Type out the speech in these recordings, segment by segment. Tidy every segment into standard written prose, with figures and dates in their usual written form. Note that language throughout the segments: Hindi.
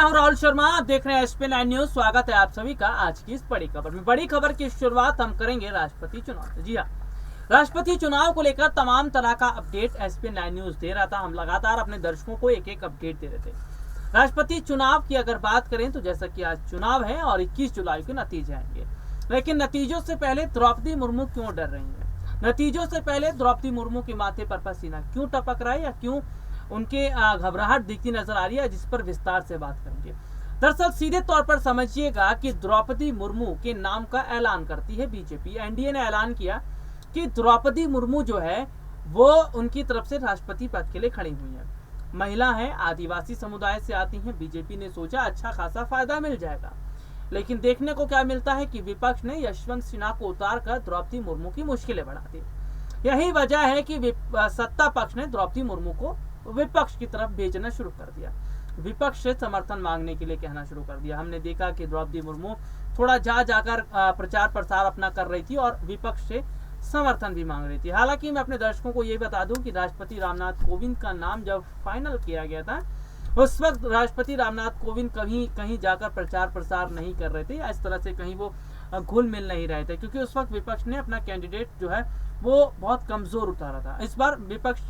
मैं हूं राहुल शर्मा, आप देख रहे हैं SP9 न्यूज। स्वागत है आप सभी का आज की इस बड़ी खबर में। बड़ी खबर की शुरुआत हम करेंगे राष्ट्रपति चुनाव से। जी हाँ, राष्ट्रपति चुनाव को लेकर तमाम तरह का अपडेट SP9 न्यूज दे रहा था। हम लगातार अपने दर्शकों को एक एक अपडेट दे रहे थे। राष्ट्रपति चुनाव की अगर बात करें तो जैसा कि आज चुनाव है और 21 जुलाई को नतीजे आएंगे, लेकिन नतीजों से पहले द्रौपदी मुर्मू क्यों डर रही है? नतीजों से पहले द्रौपदी मुर्मू के माथे पर पसीना क्यों टपक रहा है या क्यों उनके घबराहट दिखती नजर आ रही है, जिस पर विस्तार से बात करेंगे। दरअसल सीधे तौर पर समझिएगा कि द्रौपदी मुर्मू के नाम का ऐलान करती है बीजेपी। एनडीए ने ऐलान किया कि द्रौपदी मुर्मू जो है वो उनकी तरफ से राष्ट्रपति पद के लिए खड़ी हुई है। महिला है, आदिवासी समुदाय से आती हैं। बीजेपी ने सोचा अच्छा खासा फायदा मिल जाएगा, लेकिन देखने को क्या मिलता है कि विपक्ष ने यशवंत सिन्हा को उतार कर द्रौपदी मुर्मू की मुश्किलें बढ़ा दी। यही वजह है कि सत्ता पक्ष ने द्रौपदी मुर्मू को विपक्ष की तरफ भेजना शुरू कर दिया, विपक्ष से समर्थन मांगने के लिए कहना शुरू कर दिया। हमने देखा कि द्रौपदी मुर्मू थोड़ा जाकर प्रचार प्रसार अपना कर रही थी और विपक्ष से समर्थन भी मांग रही थी। हालांकि मैं अपने दर्शकों को ये बता दूं कि राष्ट्रपति रामनाथ कोविंद का नाम जब फाइनल किया गया था, उस वक्त राष्ट्रपति रामनाथ कोविंद कहीं जाकर प्रचार प्रसार नहीं कर रहे थे या इस तरह से कहीं वो घुल मिल नहीं रहे थे, क्योंकि उस वक्त विपक्ष ने अपना कैंडिडेट जो है वो बहुत कमजोर उतारा था। इस बार विपक्ष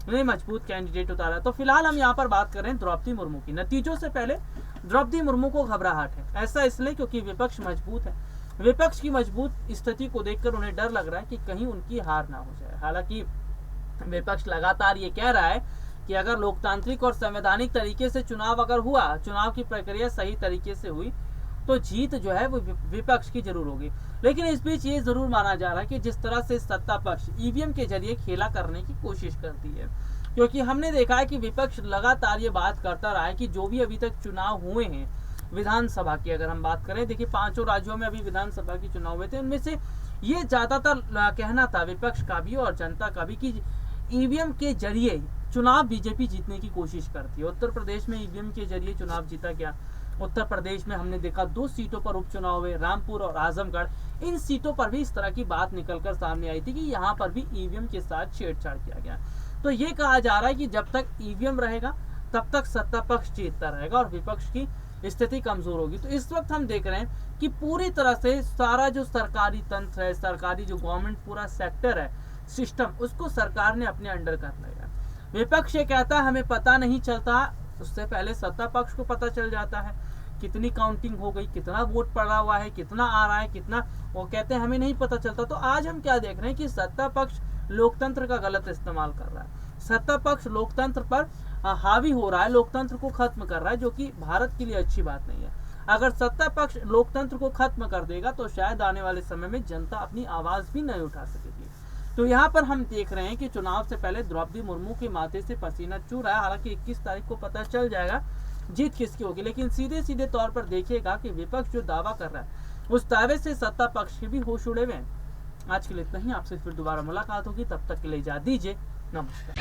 ने मजबूत कैंडिडेट उतारा। तो फिलहाल हम यहाँ पर बात कर रहे हैं द्रौपदी मुर्मू की। नतीजों से पहले द्रौपदी मुर्मू को घबराहट है। ऐसा इसलिए क्योंकि विपक्ष मजबूत है। विपक्ष की मजबूत स्थिति को देखकर उन्हें डर लग रहा है कि कहीं उनकी हार ना हो जाए। हालांकि विपक्ष लगातार ये कह रहा है कि अगर लोकतांत्रिक और संवैधानिक तरीके से चुनाव अगर हुआ, चुनाव की प्रक्रिया सही तरीके से हुई, तो जीत जो है वो विपक्ष की जरूर होगी। लेकिन इस बीच ये जरूर माना जा रहा है कि जिस तरह से सत्ता पक्ष ईवीएम के जरिए खेला करने की कोशिश करती है, क्योंकि हमने देखा है कि विपक्ष लगातार ये बात करता रहा है कि जो भी अभी तक चुनाव हुए हैं विधानसभा की, अगर हम बात करें, देखिए 5 राज्यों में अभी विधानसभा के चुनाव हुए थे, उनमें से ये ज्यादातर कहना था विपक्ष का भी और जनता का भी कि ईवीएम के जरिए चुनाव बीजेपी जीतने की कोशिश करती है। उत्तर प्रदेश में ईवीएम के जरिए चुनाव जीता गया। उत्तर प्रदेश में हमने देखा 2 सीटों पर उपचुनाव हुए, रामपुर और आजमगढ़। इन सीटों पर भी इस तरह की बात निकलकर सामने आई थी कि यहाँ पर भी ईवीएम के साथ छेड़छाड़ किया गया। तो ये कहा जा रहा है कि जब तक ईवीएम रहेगा तब तक सत्ता पक्ष जीतता रहेगा और विपक्ष की स्थिति कमजोर होगी। तो इस वक्त हम देख रहे हैं कि पूरी तरह से सारा जो सरकारी तंत्र है, सरकारी जो गवर्नमेंट पूरा सेक्टर है, सिस्टम, उसको सरकार ने अपने अंडर कर लिया। विपक्ष ये कहता है हमें पता नहीं चलता, उससे पहले सत्ता पक्ष को पता चल जाता है कितनी काउंटिंग हो गई, कितना वोट पड़ा हुआ है, कितना आ रहा है, कितना, वो कहते हैं हमें नहीं पता चलता। तो आज हम क्या देख रहे हैं कि सत्ता पक्ष लोकतंत्र का गलत इस्तेमाल कर रहा है। सत्ता पक्ष लोकतंत्र पर हावी हो रहा है, लोकतंत्र को खत्म कर रहा है, जो कि भारत के लिए अच्छी बात नहीं है। अगर सत्ता पक्ष लोकतंत्र को खत्म कर देगा तो शायद आने वाले समय में जनता अपनी आवाज भी नहीं उठा सकेगी। तो यहाँ पर हम देख रहे हैं कि चुनाव से पहले द्रौपदी मुर्मू के माथे से पसीना चू रहा है। हालांकि 21 तारीख को पता चल जाएगा जीत किसकी होगी, लेकिन सीधे तौर पर देखिएगा कि विपक्ष जो दावा कर रहा है उस दावे से सत्ता पक्ष के भी होश उड़े हुए हैं। आज के लिए इतना ही, आपसे फिर दोबारा मुलाकात होगी, तब तक के लिए इजाजत दीजिए। नमस्कार।